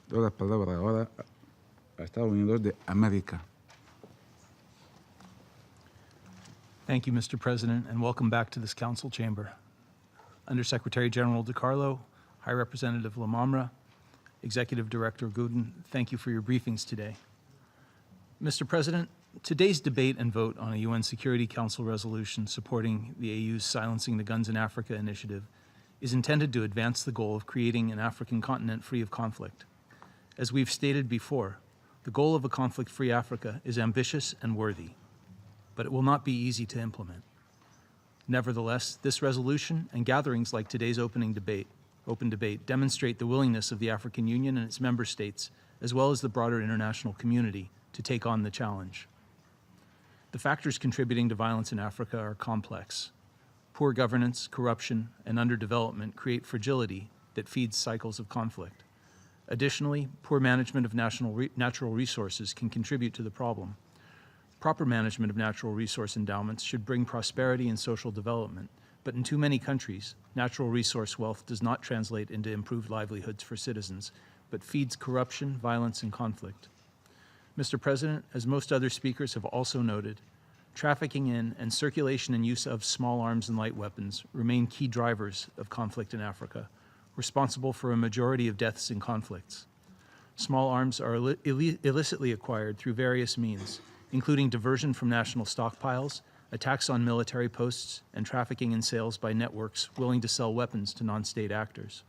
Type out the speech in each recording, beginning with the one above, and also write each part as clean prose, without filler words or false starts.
Doy la palabra ahora a Estados Unidos de América. Thank you, Mr. President, and welcome back to this council chamber. Undersecretary General DiCarlo, High Representative Lamamra, Executive Director Gooden, thank you for your briefings today. Mr. President, today's debate and vote on a UN Security Council resolution supporting the AU's Silencing the Guns in Africa initiative is intended to advance the goal of creating an African continent free of conflict. As we've stated before, the goal of a conflict-free Africa is ambitious and worthy, but it will not be easy to implement. Nevertheless, this resolution and gatherings like today's open debate demonstrate the willingness of the African Union and its member states, as well as the broader international community, to take on the challenge. The factors contributing to violence in Africa are complex. Poor governance, corruption, and underdevelopment create fragility that feeds cycles of conflict. Additionally, poor management of natural resources can contribute to the problem. Proper management of natural resource endowments should bring prosperity and social development, but in too many countries, natural resource wealth does not translate into improved livelihoods for citizens, but feeds corruption, violence, and conflict. Mr. President, as most other speakers have also noted, trafficking in and circulation and use of small arms and light weapons remain key drivers of conflict in Africa, responsible for a majority of deaths in conflicts. Small arms are illicitly acquired through various means, including diversion from national stockpiles, attacks on military posts, and trafficking and sales by networks willing to sell weapons to non-state actors.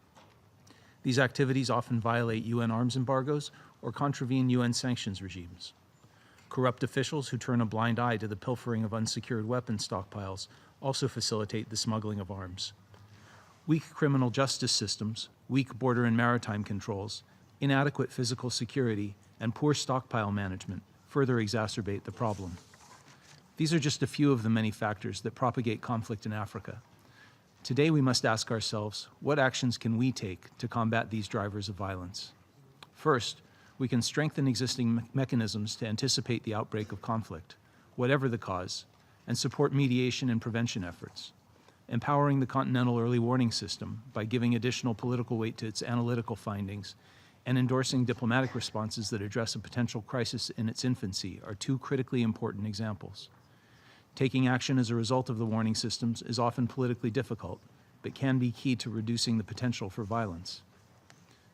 These activities often violate UN arms embargoes or contravene UN sanctions regimes. Corrupt officials who turn a blind eye to the pilfering of unsecured weapon stockpiles also facilitate the smuggling of arms. Weak criminal justice systems, weak border and maritime controls, inadequate physical security, and poor stockpile management further exacerbate the problem. These are just a few of the many factors that propagate conflict in Africa. Today we must ask ourselves, what actions can we take to combat these drivers of violence? First, we can strengthen existing mechanisms to anticipate the outbreak of conflict, whatever the cause, and support mediation and prevention efforts. Empowering the Continental Early Warning System by giving additional political weight to its analytical findings and endorsing diplomatic responses that address a potential crisis in its infancy are two critically important examples. Taking action as a result of the warning systems is often politically difficult, but can be key to reducing the potential for violence.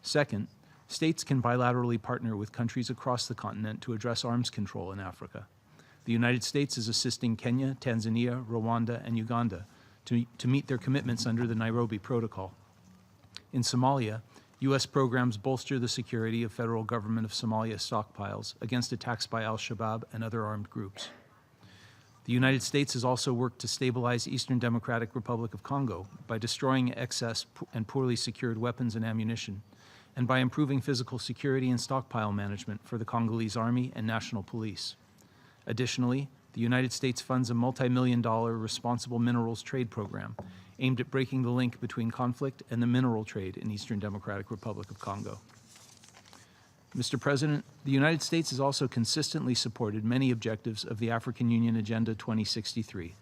Second, states can bilaterally partner with countries across the continent to address arms control in Africa. The United States is assisting Kenya, Tanzania, Rwanda, and Uganda to meet their commitments under the Nairobi Protocol. In Somalia, U.S. programs bolster the security of federal government of Somalia stockpiles against attacks by al-Shabaab and other armed groups. The United States has also worked to stabilize Eastern Democratic Republic of Congo by destroying excess and poorly secured weapons and ammunition, and by improving physical security and stockpile management for the Congolese Army and National Police. Additionally, the United States funds a multi-million-dollar responsible minerals trade program aimed at breaking the link between conflict and the mineral trade in Eastern Democratic Republic of Congo. Mr. President, the United States has also consistently supported many objectives of the African Union Agenda 2063.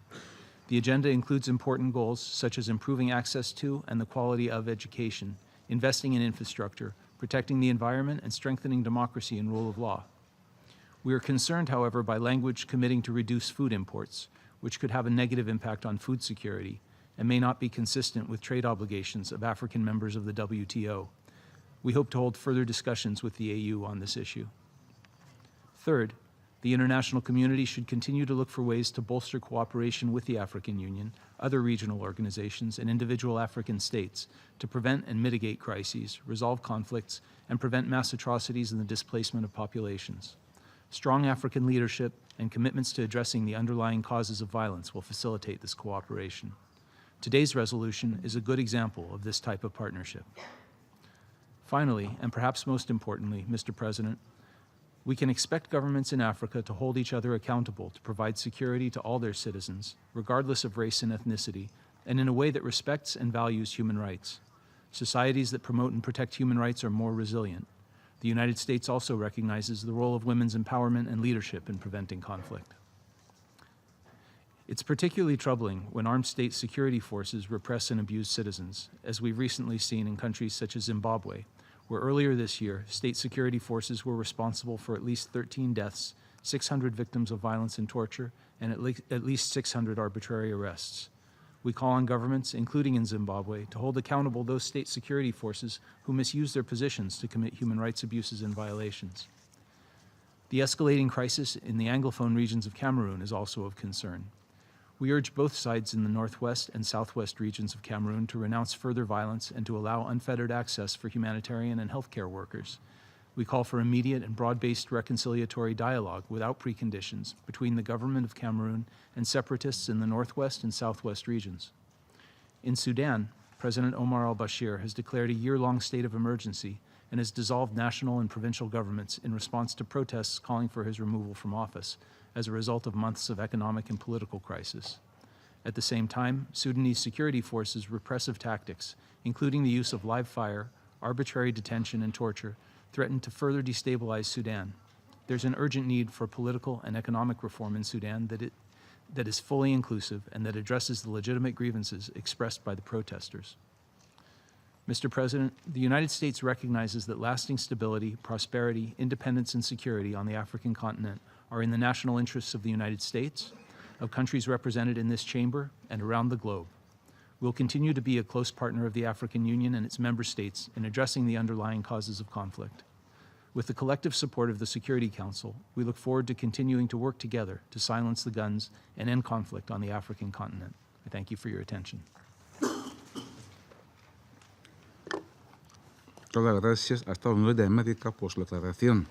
The agenda includes important goals such as improving access to and the quality of education, investing in infrastructure, protecting the environment, and strengthening democracy and rule of law. We are concerned, however, by language committing to reduce food imports, which could have a negative impact on food security and may not be consistent with trade obligations of African members of the WTO. We hope to hold further discussions with the AU on this issue. Third, the international community should continue to look for ways to bolster cooperation with the African Union, other regional organizations, and individual African states to prevent and mitigate crises, resolve conflicts, and prevent mass atrocities and the displacement of populations. Strong African leadership and commitments to addressing the underlying causes of violence will facilitate this cooperation. Today's resolution is a good example of this type of partnership. Finally, and perhaps most importantly, Mr. President, we can expect governments in Africa to hold each other accountable to provide security to all their citizens, regardless of race and ethnicity, and in a way that respects and values human rights. Societies that promote and protect human rights are more resilient. The United States also recognizes the role of women's empowerment and leadership in preventing conflict. It's particularly troubling when armed state security forces repress and abuse citizens, as we've recently seen in countries such as Zimbabwe, where earlier this year, state security forces were responsible for at least 13 deaths, 600 victims of violence and torture, and at least 600 arbitrary arrests. We call on governments, including in Zimbabwe, to hold accountable those state security forces who misuse their positions to commit human rights abuses and violations. The escalating crisis in the Anglophone regions of Cameroon is also of concern. We urge both sides in the northwest and southwest regions of Cameroon to renounce further violence and to allow unfettered access for humanitarian and healthcare workers. We call for immediate and broad-based reconciliatory dialogue without preconditions between the government of Cameroon and separatists in the northwest and southwest regions. In Sudan, President Omar al-Bashir has declared a year-long state of emergency and has dissolved national and provincial governments in response to protests calling for his removal from office as a result of months of economic and political crisis. At the same time, Sudanese security forces' repressive tactics, including the use of live fire, arbitrary detention, and torture, threaten to further destabilize Sudan. There's an urgent need for political and economic reform in Sudan that is fully inclusive and that addresses the legitimate grievances expressed by the protesters. Mr. President, the United States recognizes that lasting stability, prosperity, independence, and security on the African continent are in the national interests of the United States, of countries represented in this chamber, and around the globe. We'll continue to be a close partner of the African Union and its member states in addressing the underlying causes of conflict. With the collective support of the Security Council, we look forward to continuing to work together to silence the guns and end conflict on the African continent. I thank you for your attention. Muchas gracias a Estados Unidos de América por su declaración.